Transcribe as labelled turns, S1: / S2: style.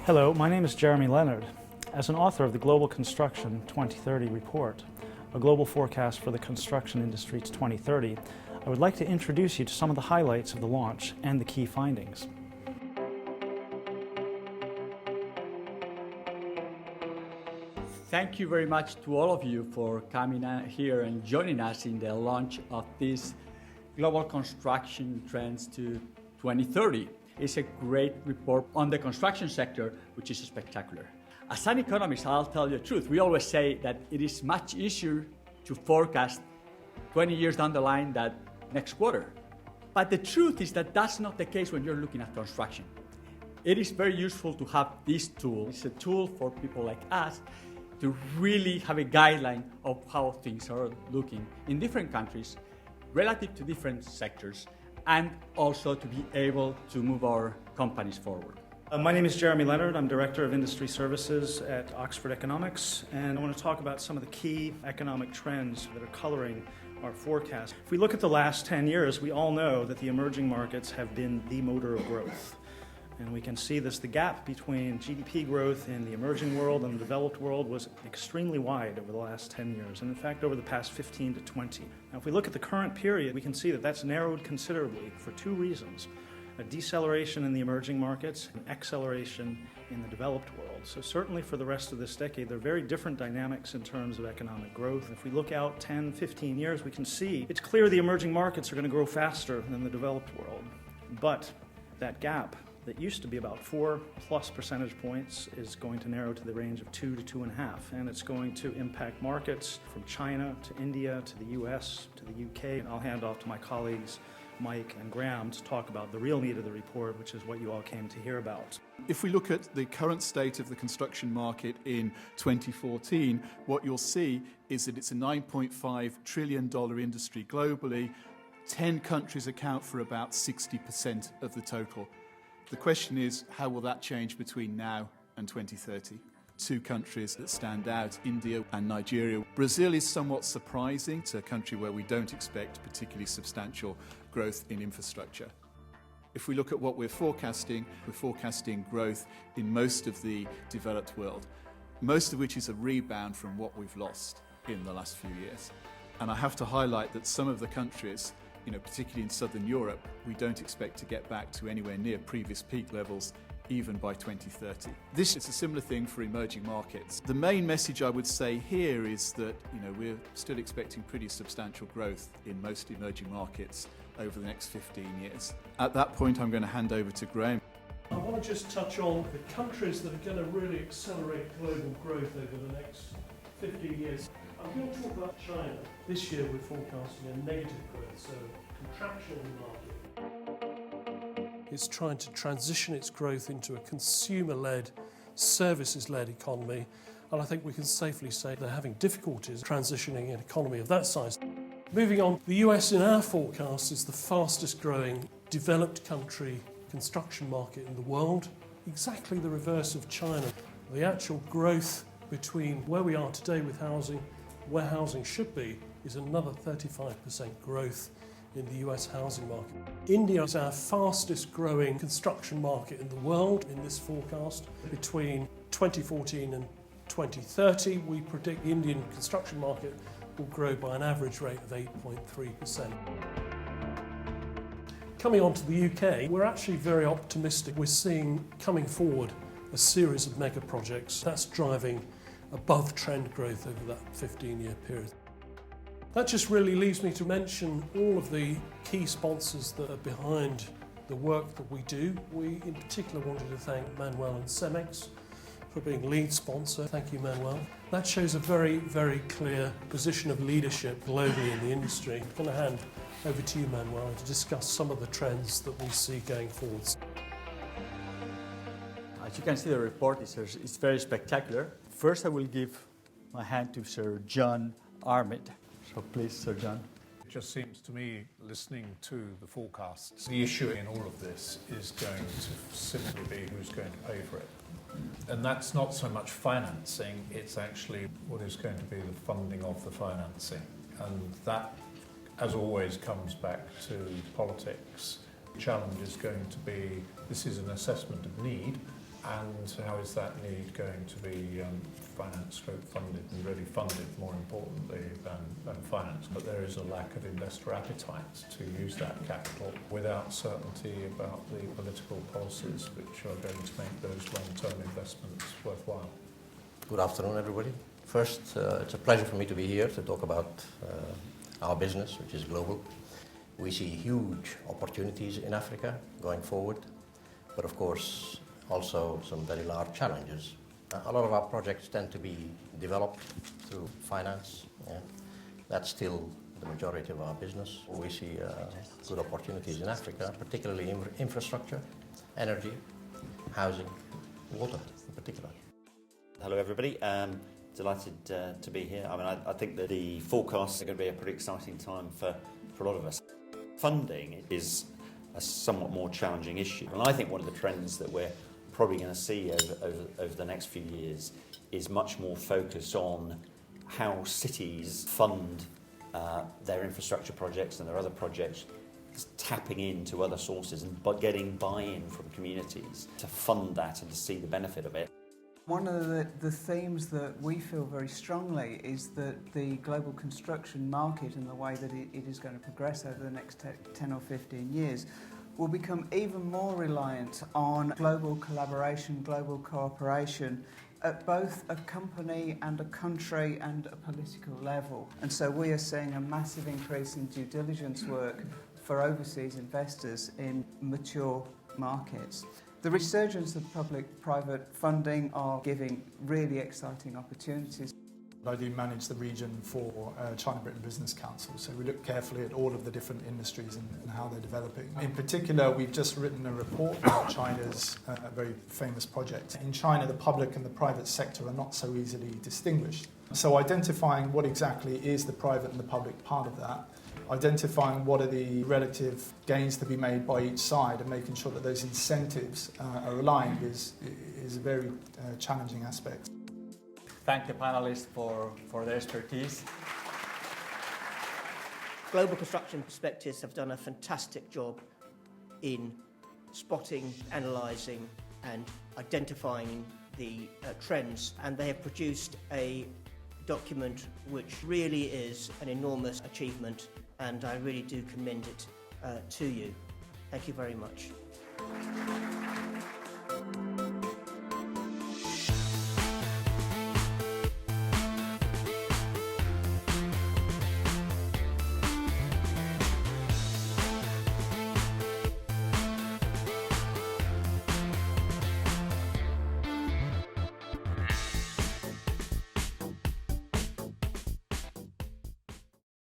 S1: Hello, my name is Jeremy Leonard. As an author of the Global Construction 2030 report, a global forecast for the construction industry to 2030, I would like to introduce you to some of the highlights of the launch and the key findings.
S2: Thank you very much to all of you for coming here and joining us in the launch of this Global Construction Trends to 2030. It's a great report on the construction sector, which is spectacular. As an economist, I'll tell you the truth. We always say that it is much easier to forecast 20 years down the line than next quarter. But the truth is that that's not the case when you're looking at construction. It is very useful to have this tool. It's a tool for people like us to really have a guideline of how things are looking in different countries relative to different sectors, and also to be able to move our companies forward.
S1: My name is Jeremy Leonard. I'm Director of Industry Services at Oxford Economics, and I want to talk about some of the key economic trends that are coloring our forecast. If we look at the last 10 years, we all know that the emerging markets have been the motor of growth. And we can see this, the gap between GDP growth in the emerging world and the developed world was extremely wide over the last 10 years, and in fact over the past 15 to 20. Now if we look at the current period, we can see that that's narrowed considerably for two reasons: a deceleration in the emerging markets, and acceleration in the developed world. So certainly for the rest of this decade, there are very different dynamics in terms of economic growth. If we look out 10, 15 years, we can see it's clear the emerging markets are going to grow faster than the developed world. But that gap that used to be about 4+ percentage points is going to narrow to the range of 2 to 2.5, and it's going to impact markets from China to India to the US to the UK. And I'll hand off to my colleagues Mike and Graham to talk about the real meat of the report, which is what you all came to hear about.
S3: If we look at the current state of the construction market in 2014, what you'll see is that it's a $9.5 trillion industry globally. 10 countries account for about 60% of the total. The question is, how will that change between now and 2030? Two countries that stand out, India and Nigeria. Brazil is somewhat surprising to a country where we don't expect particularly substantial growth in infrastructure. If we look at what we're forecasting growth in most of the developed world, most of which is a rebound from what we've lost in the last few years. And I have to highlight that some of the countries, particularly in Southern Europe, we don't expect to get back to anywhere near previous peak levels even by 2030. This is a similar thing for emerging markets. The main message I would say here is that we're still expecting pretty substantial growth in most emerging markets over the next 15 years. At that point, I'm going to hand over to Graham.
S4: I want to just touch on the countries that are going to really accelerate global growth over the next 15 years. I'm going to talk about China. This year we're forecasting a negative growth, so contraction in the market. It's trying to transition its growth into a consumer-led, services-led economy, and I think we can safely say they're having difficulties transitioning an economy of that size. Moving on, the US in our forecast is the fastest growing developed country construction market in the world, exactly the reverse of China. The actual growth between where we are today with housing, where housing should be, is another 35% growth in the US housing market. India is our fastest growing construction market in the world in this forecast. Between 2014 and 2030, we predict the Indian construction market will grow by an average rate of 8.3%. Coming on to the UK, we're actually very optimistic. We're seeing coming forward a series of mega projects that's driving above trend growth over that 15-year period. That just really leaves me to mention all of the key sponsors that are behind the work that we do. We in particular wanted to thank Manuel and Cemex for being lead sponsor. Thank you, Manuel. That shows a very, very clear position of leadership globally in the industry. I'm going to hand over to you, Manuel, to discuss some of the trends that we see going forwards.
S2: As you can see, the report is very spectacular. First, I will give my hand to Sir John Armit. So please, Sir John.
S5: It just seems to me, listening to the forecasts, the issue in all of this is going to simply be who's going to pay for it. And that's not so much financing, it's actually what is going to be the funding of the financing. And that, as always, comes back to politics. The challenge is going to be, this is an assessment of need, And how is that need going to be financed, funded, and really funded, more importantly, than financed? But there is a lack of investor appetite to use that capital without certainty about the political policies which are going to make those long-term investments worthwhile.
S6: Good afternoon, everybody. First, it's a pleasure for me to be here to talk about our business, which is global. We see huge opportunities in Africa going forward, but of course also some very large challenges. A lot of our projects tend to be developed through finance. Yeah. That's still the majority of our business. We see good opportunities in Africa, particularly in infrastructure, energy, housing, water in particular.
S7: Hello everybody, delighted to be here. I mean, I think that the forecasts are going to be a pretty exciting time for a lot of us. Funding is a somewhat more challenging issue, and I think one of the trends that we're probably going to see over the next few years is much more focus on how cities fund their infrastructure projects and their other projects, tapping into other sources and getting buy-in from communities to fund that and to see the benefit of it.
S8: One of the themes that we feel very strongly is that the global construction market and the way that it is going to progress over the next 10 or 15 years will become even more reliant on global collaboration, global cooperation at both a company and a country and a political level. And so we are seeing a massive increase in due diligence work for overseas investors in mature markets. The resurgence of public-private funding are giving really exciting opportunities.
S9: I do manage the region for China-Britain Business Council, so we look carefully at all of the different industries and how they're developing. In particular, we've just written a report about China's very famous project. In China, the public and the private sector are not so easily distinguished. So identifying what exactly is the private and the public part of that, identifying what are the relative gains to be made by each side and making sure that those incentives are aligned is a very challenging aspect.
S2: Thank the panelists for their expertise.
S10: Global construction perspectives have done a fantastic job in spotting, analysing and identifying the trends, and they have produced a document which really is an enormous achievement, and I really do commend it to you. Thank you very much.